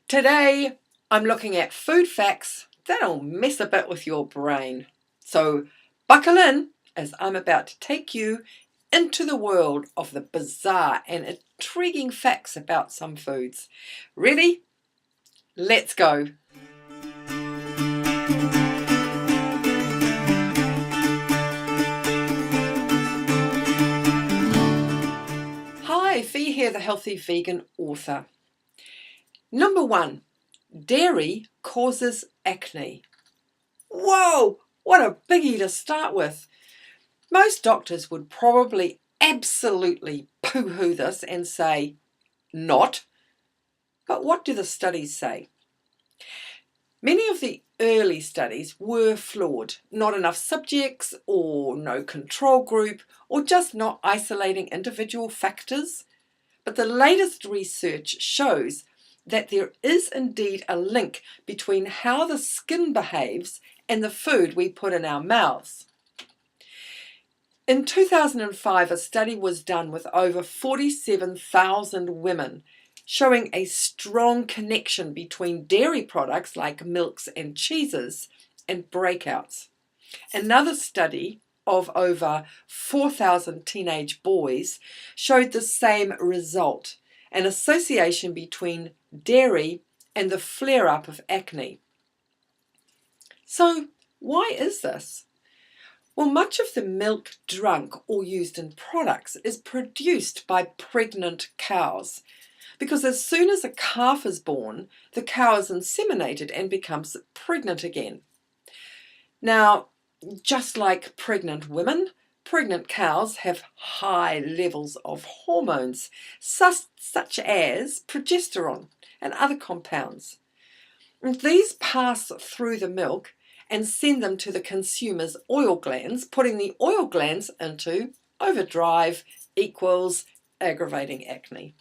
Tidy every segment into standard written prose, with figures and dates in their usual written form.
Today, I'm looking at food facts that'll mess a bit with your brain. So, buckle in as I'm about to take you into the world of the bizarre and intriguing facts about some foods. Ready? Let's go. Hi, Fee here, the Healthy Vegan author. Number 1, dairy causes acne. Whoa, what a biggie to start with. Most doctors would probably absolutely poo-hoo this and say, not. But what do the studies say? Many of the early studies were flawed. Not enough subjects, or no control group, or just not isolating individual factors. But the latest research shows that there is indeed a link between how the skin behaves and the food we put in our mouths. In 2005, a study was done with over 47,000 women, showing a strong connection between dairy products like milks and cheeses and breakouts. Another study of over 4,000 teenage boys showed the same result, an association between dairy and the flare-up of acne. So, why is this? Well, much of the milk drunk or used in products is produced by pregnant cows, because as soon as a calf is born, the cow is inseminated and becomes pregnant again. Now, just like pregnant women, pregnant cows have high levels of hormones, such as progesterone and other compounds. And these pass through the milk and send them to the consumer's oil glands, putting the oil glands into overdrive equals aggravating acne.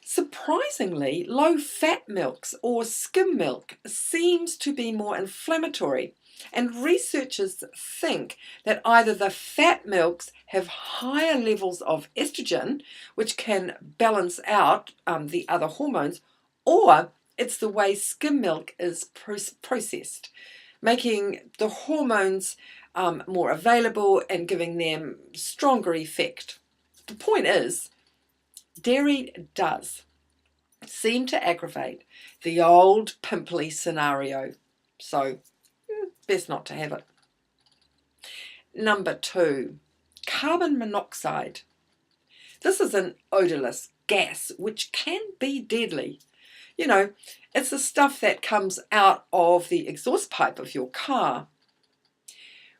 Surprisingly, low-fat milks or skim milk seems to be more inflammatory, and researchers think that either the fat milks have higher levels of estrogen, which can balance out the other hormones, or it's the way skim milk is processed, making the hormones more available and giving them stronger effect. The point is, dairy does seem to aggravate the old pimply scenario, so best not to have it. Number 2, carbon monoxide. This is an odorless gas which can be deadly. You know, it's the stuff that comes out of the exhaust pipe of your car.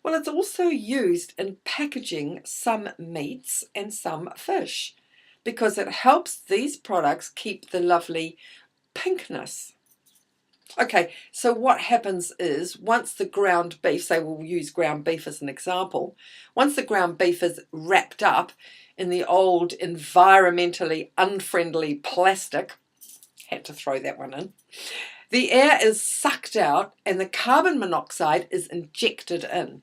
Well, it's also used in packaging some meats and some fish, because it helps these products keep the lovely pinkness. Okay, so what happens is once the ground beef, say we'll use ground beef as an example, once the ground beef is wrapped up in the old environmentally unfriendly plastic, had to throw that one in, the air is sucked out and the carbon monoxide is injected in.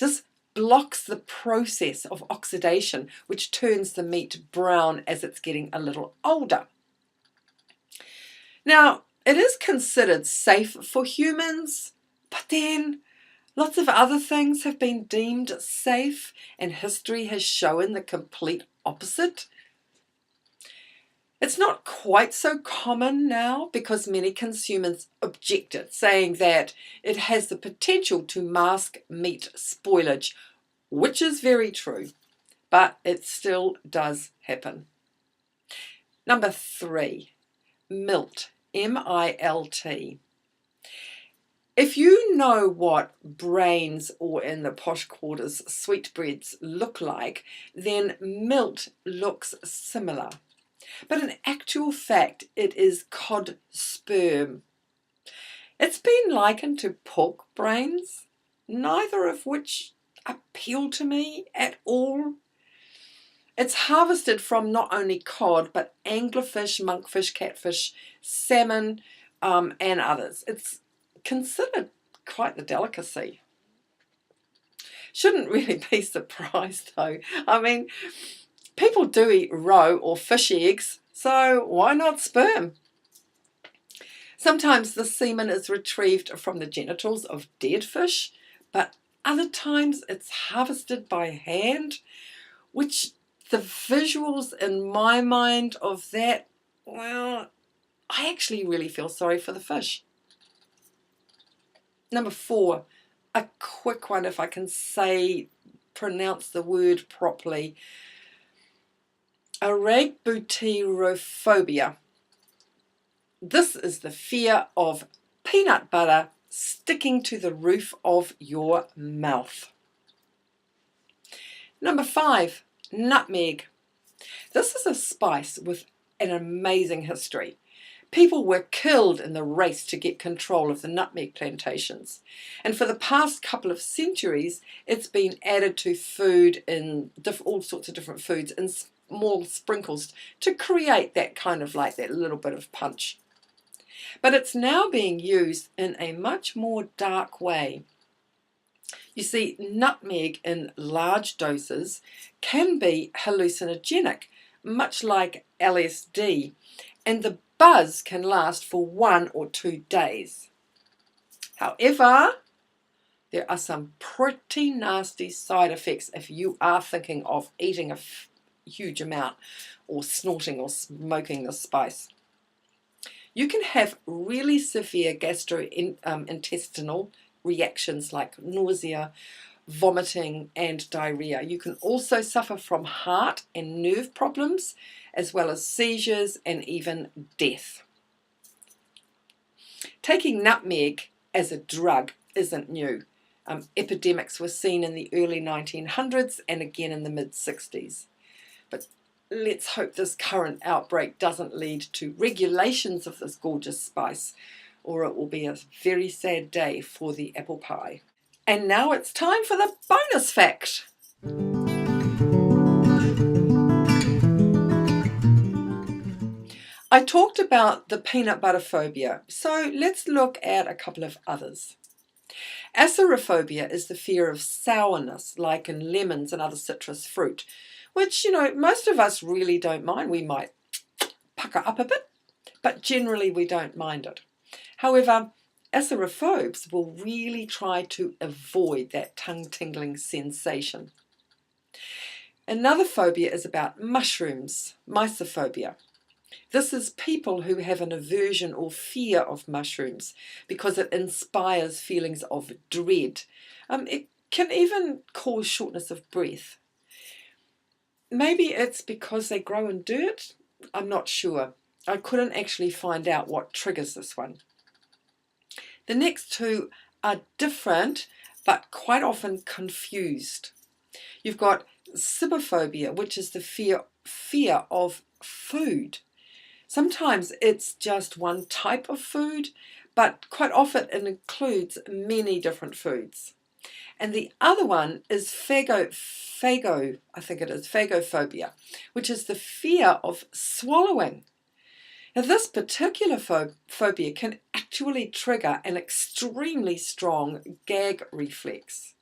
This blocks the process of oxidation, which turns the meat brown as it's getting a little older. Now, it is considered safe for humans, but then lots of other things have been deemed safe, and history has shown the complete opposite. It's not quite so common now because many consumers object it, saying that it has the potential to mask meat spoilage, which is very true, but it still does happen. Number 3, milt, M-I-L-T. If you know what brains, or in the posh quarters, sweetbreads look like, then milt looks similar. But in actual fact, it is cod sperm. It's been likened to pork brains, neither of which appeal to me at all. It's harvested from not only cod, but anglerfish, monkfish, catfish, salmon, and others. It's considered quite the delicacy. Shouldn't really be surprised though. I mean, people do eat roe or fish eggs, so why not sperm? Sometimes the semen is retrieved from the genitals of dead fish, but other times it's harvested by hand, which the visuals in my mind of that, well, I actually really feel sorry for the fish. Number 4, a quick one if I can pronounce the word properly. Aragbutyrophobia. This is the fear of peanut butter sticking to the roof of your mouth. Number 5, nutmeg. This is a spice with an amazing history. People were killed in the race to get control of the nutmeg plantations. And for the past couple of centuries, it's been added to food in all sorts of different foods in small sprinkles to create that kind of like that little bit of punch. But it's now being used in a much more dark way. You see, nutmeg in large doses can be hallucinogenic, much like LSD, and the buzz can last for 1 or 2 days. However, there are some pretty nasty side effects if you are thinking of eating a huge amount or snorting or smoking this spice. You can have really severe gastrointestinal reactions like nausea, vomiting, and diarrhea. You can also suffer from heart and nerve problems, as well as seizures and even death. Taking nutmeg as a drug isn't new. Epidemics were seen in the early 1900s and again in the mid-60s. But let's hope this current outbreak doesn't lead to regulations of this gorgeous spice, or it will be a very sad day for the apple pie. And now it's time for the bonus fact. I talked about the peanut butter phobia, so let's look at a couple of others. Acerophobia is the fear of sourness, like in lemons and other citrus fruit, which, most of us really don't mind. We might pucker up a bit, but generally we don't mind it. However, acerophobes will really try to avoid that tongue-tingling sensation. Another phobia is about mushrooms, mysophobia. This is people who have an aversion or fear of mushrooms because it inspires feelings of dread. It can even cause shortness of breath. Maybe it's because they grow in dirt? I'm not sure. I couldn't actually find out what triggers this one. The next 2 are different, but quite often confused. You've got cybophobia, which is the fear of food. Sometimes it's just one type of food, but quite often it includes many different foods. And the other one is phagophobia, which is the fear of swallowing. Now, this particular phobia can actually trigger an extremely strong gag reflex.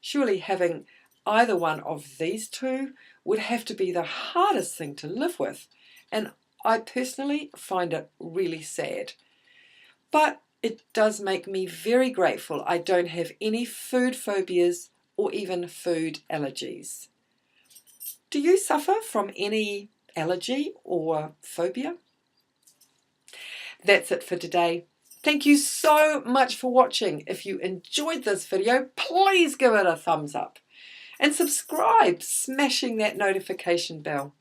Surely having either one of these 2 would have to be the hardest thing to live with, and I personally find it really sad. But it does make me very grateful I don't have any food phobias or even food allergies. Do you suffer from any allergy or phobia? That's it for today. Thank you so much for watching. If you enjoyed this video, please give it a thumbs up and subscribe, smashing that notification bell.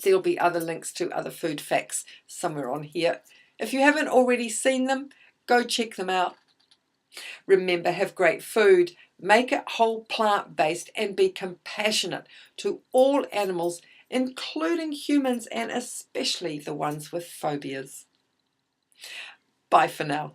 There'll be other links to other food facts somewhere on here. If you haven't already seen them, go check them out. Remember, have great food, make it whole plant-based, and be compassionate to all animals, including humans and especially the ones with phobias. Bye for now.